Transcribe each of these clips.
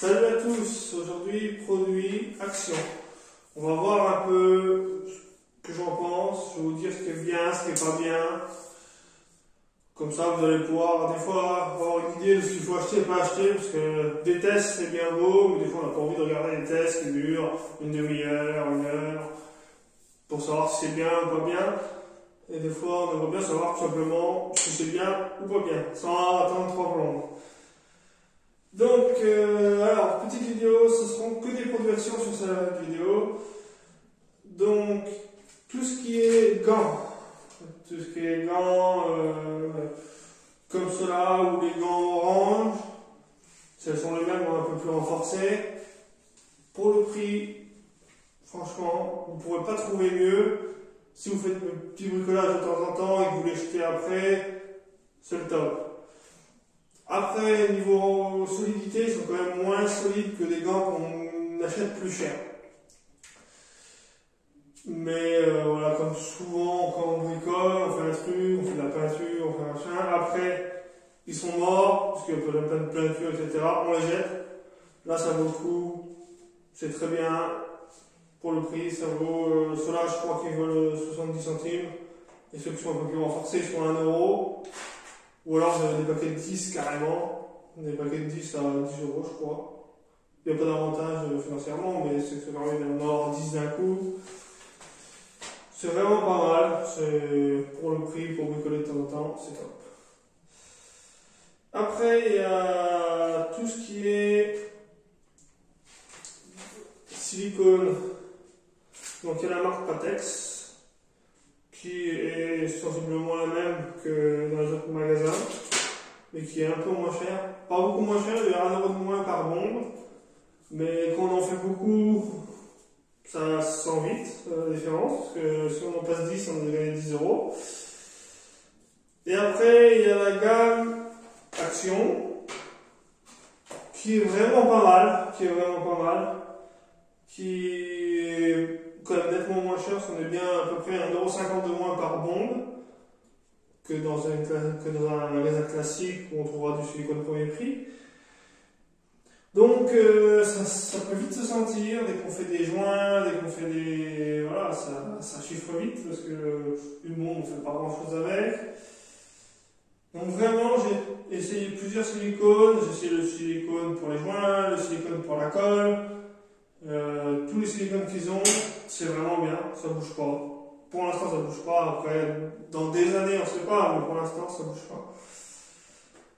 Salut à tous, aujourd'hui produit action. On va voir un peu ce que j'en pense, je vais vous dire ce qui est bien, ce qui est pas bien. Comme ça vous allez pouvoir des fois avoir une idée de ce qu'il faut acheter et pas acheter, parce que des tests c'est bien beau, mais des fois on n'a pas envie de regarder des tests qui durent une demi-heure, une heure, pour savoir si c'est bien ou pas bien. Et des fois on aimerait bien savoir tout simplement si c'est bien ou pas bien, sans attendre trop longtemps. Donc, alors, petite vidéo, ce seront que des produits action sur cette vidéo. Donc, tout ce qui est gants, comme cela, ou les gants orange, ce sont les mêmes, un peu plus renforcés. Pour le prix, franchement, vous ne pourrez pas trouver mieux. Si vous faites un petit bricolage de temps en temps et que vous les jetez après, c'est le top. Après, niveau solidité, ils sont quand même moins solides que des gants qu'on achète plus cher. Mais voilà, comme souvent, quand on bricole, on fait un truc, on fait de la peinture, on fait machin. Après, ils sont morts, parce qu'il y a plein de peinture, etc. On les jette. Là, ça vaut le coup. C'est très bien. Pour le prix, ça vaut. Ceux-là, je crois qu'ils valent 70 centimes. Et ceux qui sont un peu plus renforcés, ils sont à 1 euro. Ou alors vous avez des paquets de 10 carrément, des paquets de 10 à 10 euros je crois. Il n'y a pas d'avantage financièrement, mais c'est que ça permet d'en avoir 10 d'un coup. C'est vraiment pas mal, c'est pour le prix, pour bricoler de temps en temps, c'est top. Après il y a tout ce qui est silicone. Donc il y a la marque Patex, qui est sensiblement la même que dans les autres magasins, mais qui est un peu moins cher. Pas beaucoup moins cher, il y a 1 euro de moins par bombe, mais quand on en fait beaucoup, ça se sent vite la différence, parce que si on en passe 10, on a gagné 10 euros. Et après, il y a la gamme Action, qui est vraiment pas mal, qui est quand même nettement moins cher, parce qu'on est bien à peu près 1,50 € de moins par bombe que dans un magasin classique où on trouvera du silicone premier prix. Donc ça peut vite se sentir, dès qu'on fait des joints, dès qu'on fait des... Voilà, ça chiffre vite, parce que une bombe on ne fait pas grand chose avec. Donc vraiment j'ai essayé plusieurs silicones, j'ai essayé le silicone pour les joints, le silicone pour la colle. Tous les silicones qu'ils ont, c'est vraiment bien, ça bouge pas. Pour l'instant, ça bouge pas. Après, dans des années, on sait pas, mais pour l'instant, ça bouge pas.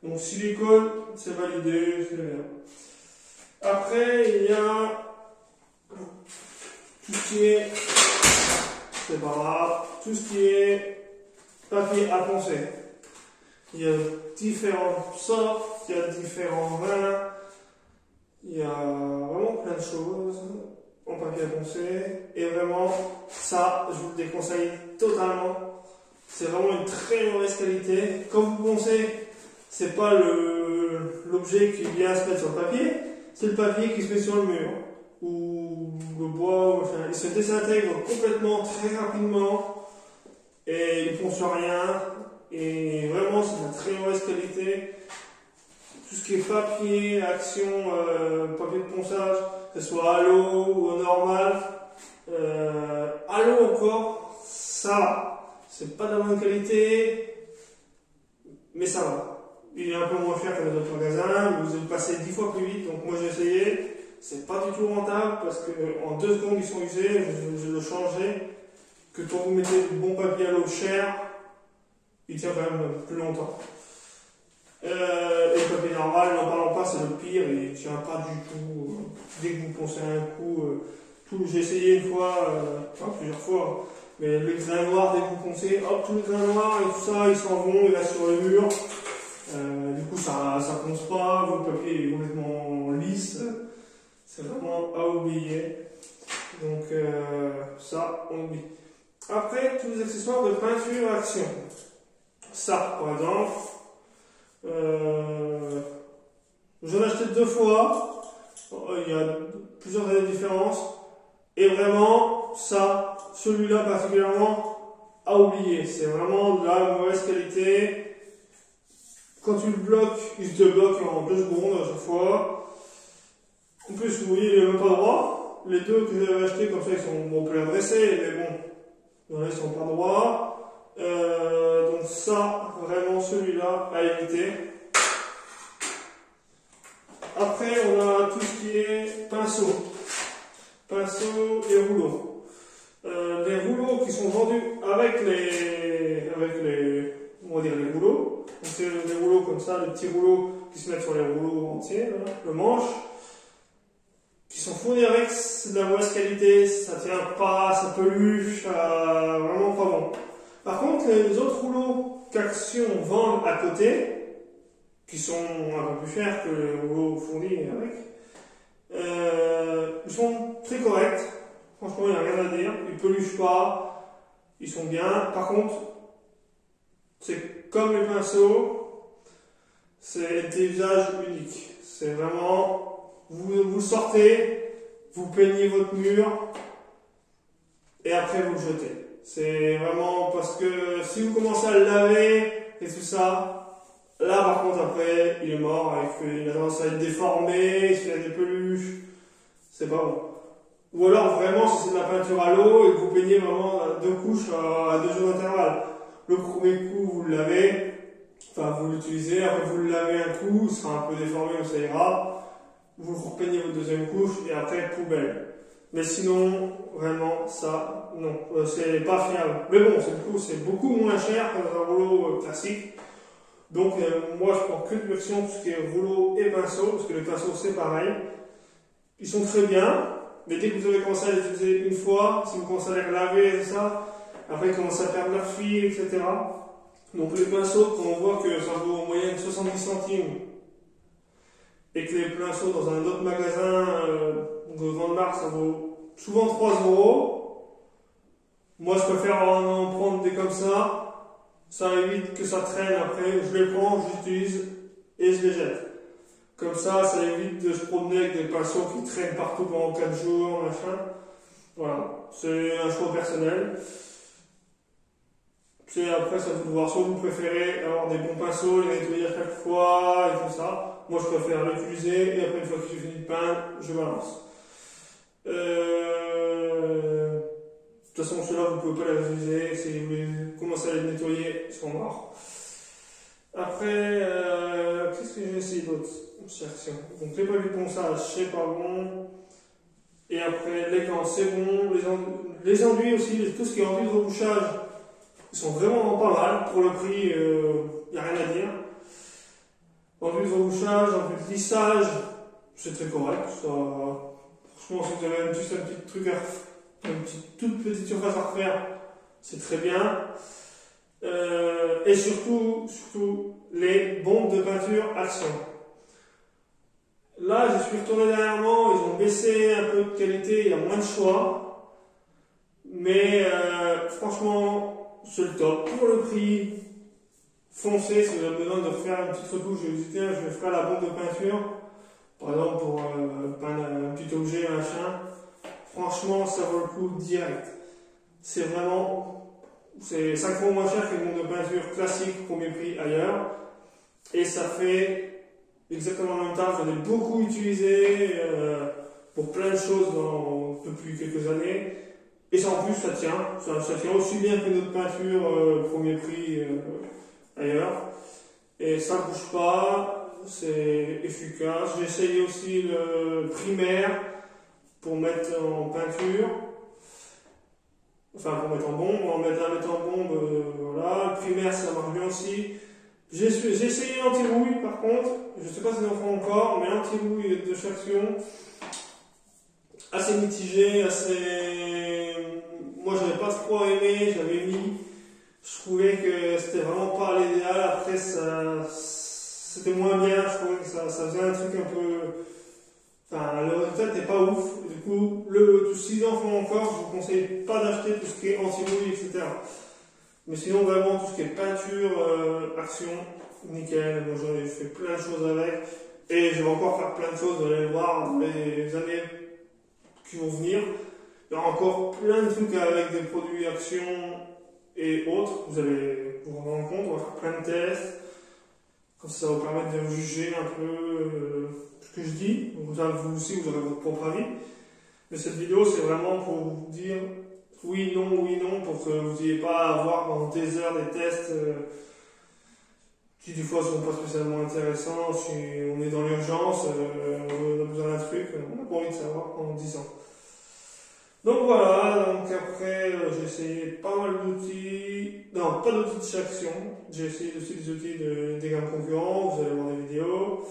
Donc, silicone, c'est validé, c'est bien. Après, il y a tout ce qui est, c'est pas grave, tout ce qui est papier à poncer. Il y a différentes sortes, il y a différents vins. Il y a vraiment plein de choses en papier à poncer, et vraiment, ça, je vous le déconseille totalement. C'est vraiment une très mauvaise qualité. Quand vous poncez, c'est pas l'objet qui vient se mettre sur le papier, c'est le papier qui se met sur le mur, ou le bois, enfin, il se désintègre complètement, très rapidement, et il ne ponce rien, et vraiment, c'est de très mauvaise qualité. Tout ce qui est papier, action, papier de ponçage, que ce soit à l'eau ou au normal. À l'eau encore, ça va. C'est pas de la bonne qualité, mais ça va. Il est un peu moins cher que les autres magasins, vous allez passer 10 fois plus vite, donc moi j'ai essayé. C'est pas du tout rentable, parce qu'en 2 secondes ils sont usés, je le changeais. Que quand vous mettez du bon papier à l'eau cher, il tient quand même plus longtemps. Et le papier normal, n'en parlons pas, c'est le pire, il ne tient pas du tout. Dès que vous poncez un coup, j'ai essayé une fois, plusieurs fois, mais les grains noirs, dès que vous poncez, hop, tous les grains noirs et tout ça, ils s'en vont, ils restent sur le mur. Du coup, ça ponce pas, votre papier est complètement lisse. C'est vraiment à oublier. Donc, ça, on oublie. Après, tous les accessoires de peinture action. Ça, par exemple. J'en ai acheté 2 fois, il y a plusieurs années de différence, et vraiment, ça, celui-là particulièrement, à oublier. C'est vraiment de la mauvaise qualité. Quand tu le bloques, il te bloque en 2 secondes à chaque fois. En plus, vous voyez, il n'est même pas droit. Les deux que j'avais achetés comme ça, ils sont bon, plus adressés, mais bon, il y en a, ils sont pas droits. Donc ça, vraiment celui-là à éviter. Après, on a tout ce qui est pinceau. Pinceau et rouleau. Les rouleaux qui sont vendus avec les on va dire les rouleaux. Donc c'est des rouleaux comme ça, les petits rouleaux qui se mettent sur les rouleaux entiers, là, le manche, qui sont fournis avec, c'est de la mauvaise qualité, ça tient pas, ça peluche, vraiment pas bon. Par contre, les autres rouleaux qu'Action vend à côté, qui sont un peu plus chers que les rouleaux fournis avec, ils sont très corrects. Franchement, il n'y a rien à dire. Ils peluchent pas, ils sont bien. Par contre, c'est comme les pinceaux, c'est des usages uniques. C'est vraiment, vous sortez, vous peignez votre mur, et après vous le jetez. C'est vraiment parce que si vous commencez à le laver et tout ça, là par contre après il est mort, il a tendance à être déformé, s'il a des peluches, c'est pas bon. Ou alors vraiment si c'est de la peinture à l'eau et que vous peignez vraiment deux couches à 2 jours d'intervalle. Le premier coup vous le lavez, enfin vous l'utilisez, après vous le lavez un coup, il sera un peu déformé mais ça ira. Vous repeignez votre deuxième couche et après poubelle. Mais sinon, vraiment, ça, non, c'est pas fiable. Mais bon, c'est beaucoup moins cher que dans un rouleau classique. Donc, moi, je prends qu'une version, tout ce qui est rouleau et pinceau, parce que le pinceau, c'est pareil. Ils sont très bien, mais dès que vous avez commencé à les utiliser une fois, si vous commencez à les laver et tout ça, après, ils commencent à perdre leur fil, etc. Donc, les pinceaux, quand on voit que ça vaut en moyenne 70 centimes, et que les pinceaux dans un autre magasin de grande marque, ça vaut souvent 3 €. Moi, je préfère en prendre des comme ça. Ça évite que ça traîne après. Je les prends, j'utilise et je les jette. Comme ça évite de se promener avec des pinceaux qui traînent partout pendant 4 jours, machin. Voilà. C'est un choix personnel. C'est après, ça vous de voir. Soit vous préférez avoir des bons pinceaux, les nettoyer à chaque fois et tout ça. Moi, je préfère l'utiliser et après, une fois que j'ai fini de peindre, je balance. De toute façon, ceux-là, vous ne pouvez pas les utiliser. Si vous commencez à les nettoyer, ils sont morts. Après, qu'est-ce que j'ai essayé d'autre? Donc, les papiers de ponçage, c'est pas bon. Et après, les gants, c'est bon. Les enduits aussi, tout ce qui est enduit de rebouchage, ils sont vraiment pas mal. Pour le prix, il n'y a rien à dire. Enduit de rebouchage, enduit de lissage, c'est très correct. Ça, franchement, si vous avez juste un petit truc toute petite surface à refaire, c'est très bien. Et surtout, les bombes de peinture Action. Là, je suis retourné dernièrement, ils ont baissé un peu de qualité, il y a moins de choix. Mais franchement, c'est le top. Pour le prix, foncez si vous avez besoin de refaire une petite retouche, je vais faire la bombe de peinture. Par exemple, pour peindre un petit objet, machin. Franchement, ça vaut le coup direct. C'est 5 fois moins cher qu'une bombe de peinture classique premier prix ailleurs. Et ça fait exactement le même temps. J'en ai beaucoup utilisé pour plein de choses depuis quelques années. Et ça, en plus, ça tient. Ça tient aussi bien que notre peinture premier prix ailleurs. Et ça ne bouge pas. C'est efficace. J'ai essayé aussi le primaire pour mettre en peinture. Enfin, pour mettre en bombe, mettre en bombe, voilà. Le primaire, ça marche bien aussi. J'ai essayé l'anti-rouille, par contre. Je ne sais pas si j'en fais encore, mais l'anti-rouille de Action, assez mitigé, moi, j'avais pas trop aimé, j'avais mis. Je trouvais que c'était vraiment pas l'idéal. Après, c'était moins bien. Je trouvais que ça faisait un truc un peu. Enfin, le résultat n'était pas ouf. Du coup, s'ils en font encore, je vous conseille pas d'acheter tout ce qui est anti-rouille, etc. Mais sinon, vraiment, tout ce qui est peinture, Action, nickel. Moi, j'ai fait plein de choses avec. Et je vais encore faire plein de choses, vous allez le voir, dans les années qui vont venir. Il y aura encore plein de trucs avec des produits Action et autres. Vous allez vous rendre compte, on va faire plein de tests. Comme ça va vous permettre de juger un peu ce que je dis. Donc, vous aussi, vous aurez votre propre avis. Mais cette vidéo, c'est vraiment pour vous dire oui, non, pour que vous n'ayez pas à avoir pendant des heures des tests qui des fois sont pas spécialement intéressants. Si on est dans l'urgence, on a besoin d'un truc, on n'a pas envie de savoir pendant 10 ans. Donc voilà, donc après j'ai essayé pas mal d'outils, non pas d'outils de chaction, j'ai essayé aussi des outils des gammes concurrents, vous allez voir des vidéos.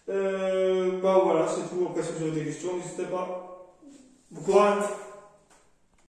Bah voilà, c'est tout, après si vous avez des questions, n'hésitez pas. Bon courage!